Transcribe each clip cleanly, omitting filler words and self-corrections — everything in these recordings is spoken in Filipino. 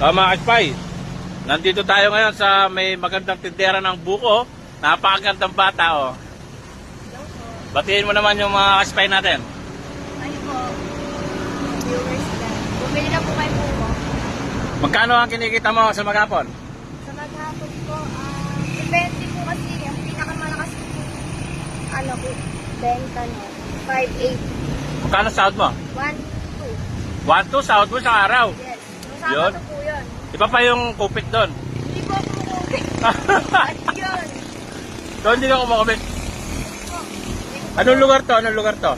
Mga kaspay, nandito tayo ngayon sa may magandang tindera ng buko. Napakagandang bata, oh. Batiin mo naman yung mga kaspay natin. Ay po, viewers lang. Bumili na po kayo po. Magkano ang kinikita mo sa maghapon? Sa maghapon po, depende po kasi ang pinakamalakas po, po, benta no, 5.8. Magkano sahod mo? 1.2. 1-2 sahod mo sa araw. Yes. Nung Yun. Sabado po yun. Iba pa yung kupit doon. Hindi po ako kumukit. At yun. Doon hindi ka kumakamit. Po. Anong lugar to? Anong lugar to?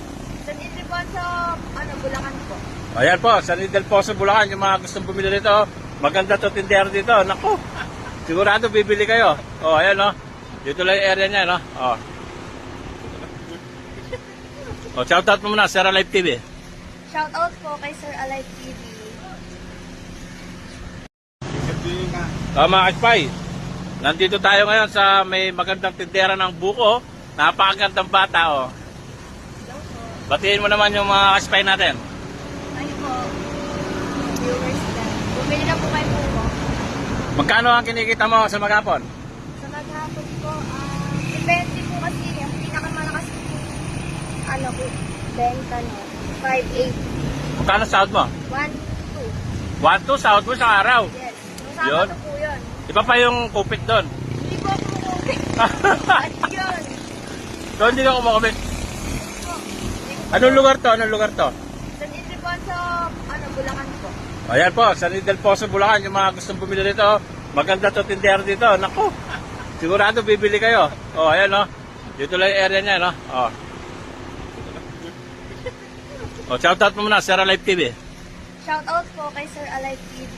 Sa Nitibon sa, Bulacan po. Ayan po, San Del Poso, Bulacan. Yung mga gustong bumili dito, maganda to tindera dito. Naku, sigurado bibili kayo. Oh, ayan oh. Dito lang yung area niya, no? Oh. Oh, shoutout mo muna, Sir Alive TV. Shoutout po kay Sir Alive TV. Mga kaspay, nandito tayo ngayon sa may magandang tindera ng buko. Napakagandang bata, oh. Hello po. Batiin mo naman yung mga kaspay natin. Ay po, viewers lang. Bumili na po kayo po. Magkano ang kinikita mo sa maghapon? Sa maghapon po, depende po kasi ang pinakamalakas po, po, benta no, 5.8. Magkano sahod mo? 1.2. 1-2 sahod mo sa araw. Yes. Nung Yun. Sabado po yun. Iba pa yung kupit doon. Hindi po ako kumukit. At yun. Doon hindi ka kumakamit. Po. Anong lugar to? Anong lugar to? Sa Nitibon sa, Bulacan po. Ayan po, San Del Poso, Bulacan. Yung mga gustong bumili dito, maganda to tindera dito. Naku, sigurado bibili kayo. Oh, ayan oh. Dito lang yung area niya, no? Oh. Oh, shoutout mo muna, Sir Alive TV. Shoutout po kay Sir Alive TV.